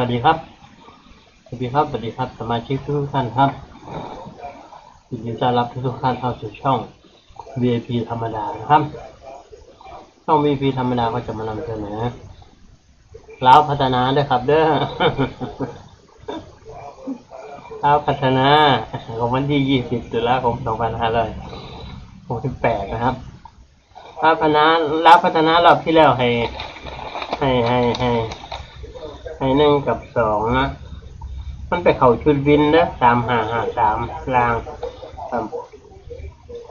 วัสดีครับสวัสดีครับสวัสดีครับสมาชิกทุกท่านครับยินดีต้อนรับทุกท่านเข้าสู่ช่อง VIP ธรรมดานะครับช่อง VIP ธรรมดาก็จะมานำเสนอล้าวพัฒนาด้วยครับเด้อล้าวพัฒนาของวันที่20 ตุลาคม 2568นะครับล้าวพัฒนารอบที่แล้วให้1 กับ 2นะมันไปเข้าชุดวินนะ3553ล่าง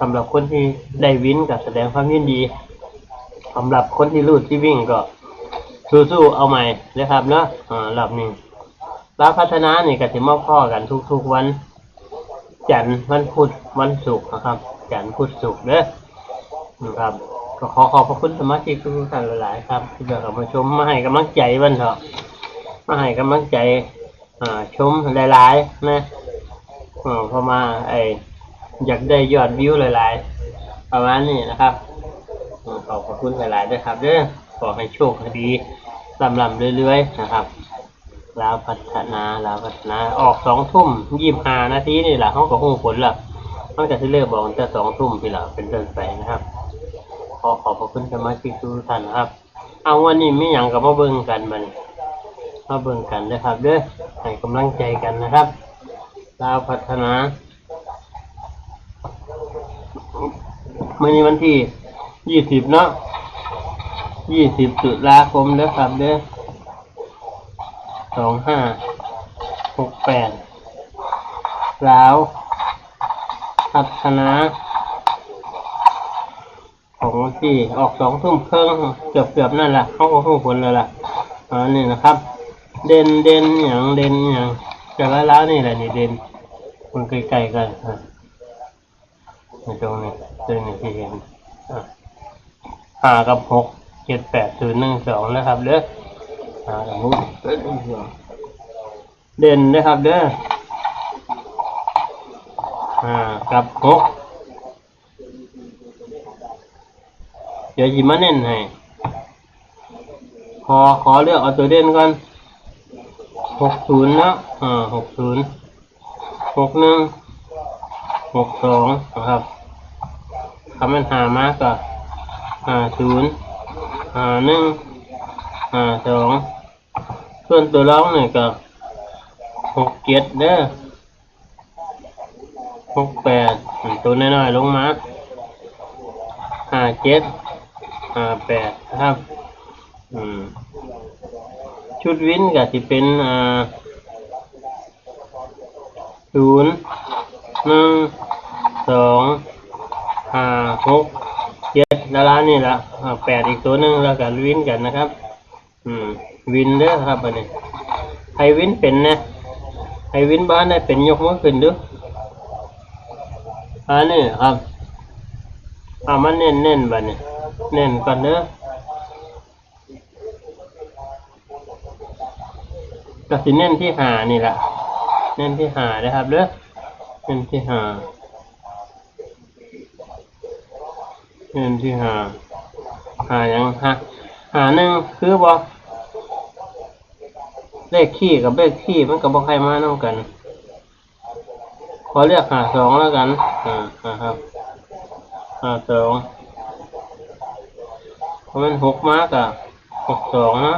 สำหรับคนที่ได้วินก็แสดงความยินดีสำหรับคนที่รูดที่วิ่งก็สู้ๆเอาใหม่เลยครับเนาะรอบนี้แล้วพัฒนานี่ก็จะมาพ่อกันทุกๆวันจันทร์วันพุธวันศุกร์นะครับจันทร์พุธศุกร์เด้อนะครับก็ขอบพระคุณสมาชิกทุกท่านหลายๆครับที่เข้ามาชมมาให้กำลังใจวันเถอะมาให้กำลังใจชมหลายๆนะพอมาอยากได้ยอดวิวหลายๆประมาณนี้นะครับขอบคุณหลายๆด้วยครับเด้อขอให้โชคดีลำเรื่อยๆนะครับแล้วพัฒนาออก20:25 นาทีนี่แหละเขาก็คงผลละเขาจะเลิกบอกจะ20:00นี่แหละเป็นต้นไปนะครับขอบคุณสมาชิกทุกท่านนะครับเอาวันนี้ไม่อย่างกับมาเบิ่งกันมาเบิ่งกันนะครับเด้อให้กำลังใจกันนะครับแล้วพัฒนาเมื่อนี้วันที่20เนาะ20 ตุลาคมเด้อครับเด้อ2568แล้วพัฒนาของที่ออก20:30เกือบนั่นแหละเขาก็คงผลแล้วล่ะนี่นะครับเด่นอย่างจะแล้วนี่แหละนี่เด่นมันใกล้ๆกันในตรงนี้ตัวนี้ที่เห็น5 กับ 6 7 8 0 1 2นะครับเด้อกับมุ้งเด่นนะครับเด้อกับ 6เดี๋ยวหยิบมาเน้นให้ขอเลือกเอาตัวเด่นก่อน60นะ60 61 62นะครับคำมัน5มาก็50 51 52ส่วนตัวร้องนี่ก็67เด้อ68ตัวน้อยๆลงมา57 58ครับชุดวินก็สิเป็น0 1 2 5 6 7แล้วนี่ละ8อีกตัวนึงแล้วก็วินกันนะครับวินเด้อครับอันนี้ใครวินเป็นนะใครวินบ้านได้เป็นยกมือขึ้นดูนี่ครับมันเน้นบัดนี้เน้นก่อนเด้อก็สิเน้นที่5นี่แหละเน้นที่5นะครับเด้อเน้นที่5ยัง1คือบ่เลขขี้กับเลขขี้มันก็บ่ใครมานำกันขอเลือก52แล้วกันครับ52เพราะมัน6มาก็62นะ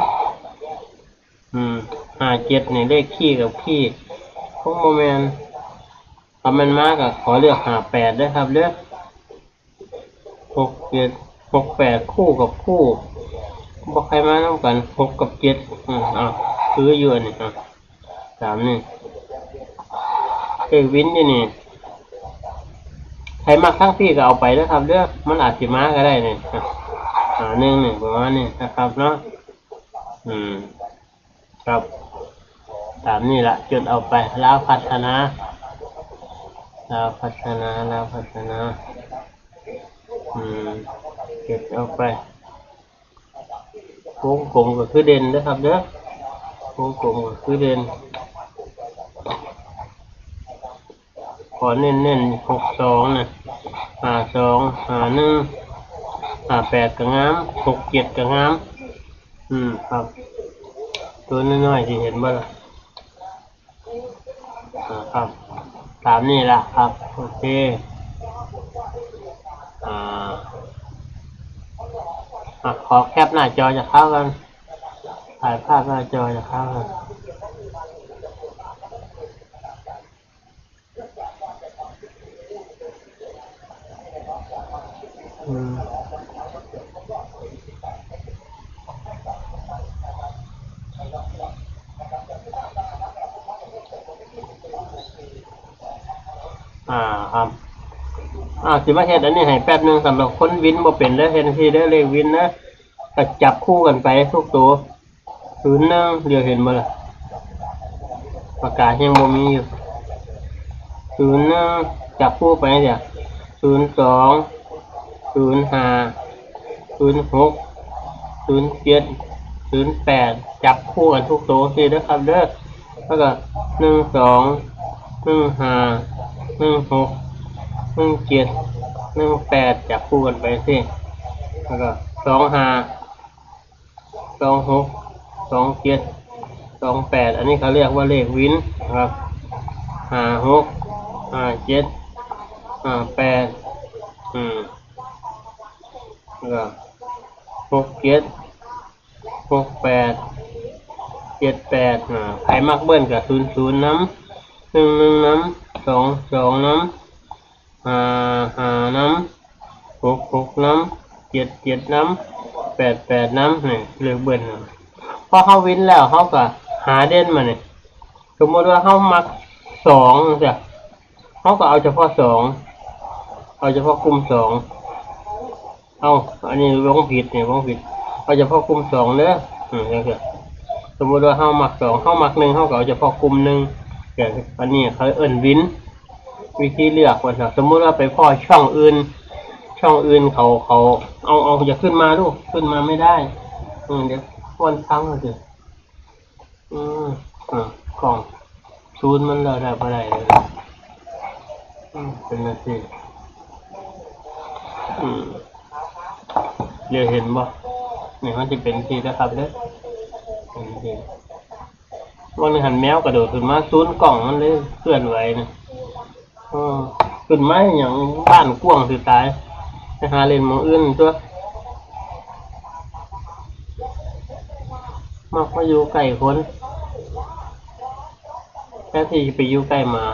57นี่เลขขี้กับขี้พวกโมเมนต์ถ้ามันมาก็ขอเลือก58ด้วยครับเลือก67 68คู่กับคู่บ่ใครมานำกัน6กับ7คืออยู่นี่3นี่วินอยู่นี่ใครมาข้างพี่ก็เอาไปนะครับเด้อมันอาจสิมาก็ได้นี่1นี่ประมาณนี้นะครับเนาะครับตามนี่ละจนเอาไปแล้วพัฒนาเก็บเอาไปวงกลมก็คือเด่นนะครับเด้อวงกลมก็คือเด่นขอเน้น62นะ52 51 58ก็งาม67ก็งามครับ ตัวน้อยๆที่เห็นบ่ล่ะครับตามนี่ละครับโอเคอ่ขอแคปหน้าจอจะเข้ากันถ่ายภาพหน้าจอจะเข้ากันครับสิมาเฮ็ดอันนี้ให้แป๊บนึงสำหรับคนวินบ่เป็นเด้อเฮ็ดที่เด้อเลขวินนะก็จับคู่กันไปทุกตัว01เดี๋ยวเห็นบ่ล่ะประกาศยังบ่มีอยู่01จับคู่ไปเดี๋ยว02 05 06 07 08จับคู่กันทุกตัวสิเด้อครับเด้อแล้วก็12 15 16 17 18จับคู่กันไปสิแล้วก็25 26 27 28อันนี้เขาเรียกว่าเลขวินนะครับ56 57 58แล้วก็67 68 78ใครมักเบิ้ลกับ00น้ำ11น้ำ22น้ำ5น้ำ6น้ำ7น้ำ8น้ำนี่เลือกเบิ้ลพอเขาวินแล้วเขาก็หาเด่นมาเนี่ยสมมติว่าเขามัก2จ้ะเขาก็เอาเฉพาะ2เอาเฉพาะกลุ่ม2อันนี้วงผิดเนี่ยวงผิดเอาเฉพาะกลุ่ม2เด้ออย่างเงี้ยสมมติว่าเขามัก2เขามัก1เขาก็เอาเฉพาะกลุ่ม1อย่างอันนี้เขาเอิ้นวินวิธีเลือกว่าสมมติว่าไปพ่อช่องอื่นเขาเอาจะขึ้นมาลูกขึ้นมาไม่ได้เดี๋ยววนทั้งเลยกล่องซูนมันเราได้อะไรเลยเป็นนาทีเดี๋ยวเห็นบ่นี่มันจะเป็นทีนะครับเด้อเป็นทีวันนึงหันแมวกระโดดขึ้นมาซูนกล่องมันเลยเคลื่อนไหวนะขึ้นมาอย่างบ้านกว้างสุดท้ายไปหาเล่นมองอื่นตัวมักมาอยู่ใกล้คนแค่ที่ไปอยู่ใกล้หมา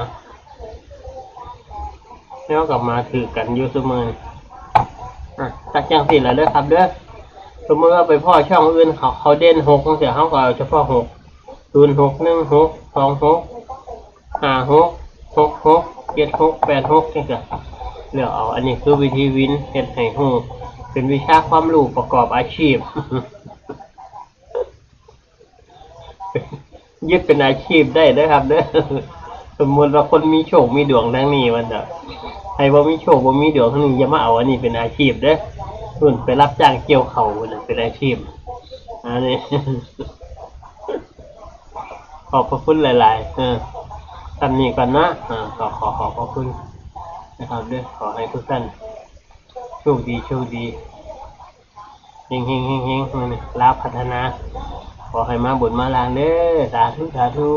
แล้วกับมาถือกันอยู่เสมอตักจังสิแล้วเด้อครับเด้อสมมติว่าไปพ่อช่องอื่นเขาเด่น6เสียเขาก็เฉพาะ6 06 16 26 56 66 76 86จังซี่เลือกเอาอันนี้คือวิธีวินเฮ็ดให้ฮู้เป็นวิชาความรู้ประกอบอาชีพยึดเป็นอาชีพได้เด้อครับเด้อสมมุติว่าคนมีโชคมีดวงดังนี้มันน่ะใครบ่มีโชคบ่มีดวงทั้งนี้อย่ามาเอาอันนี้เป็นอาชีพเด้อรุ่นไปรับจ้างเกี่ยวข้าวน่ะเป็นอาชีพอันนี้ขอบพระคุณหลายๆตามนี้ก่อนนะขอพระคุณนะครับเด้อขอให้ทุกท่านโชคดีเฮงๆๆๆลาภพัฒนาขอให้มาบุญมาลางเด้อสาธุ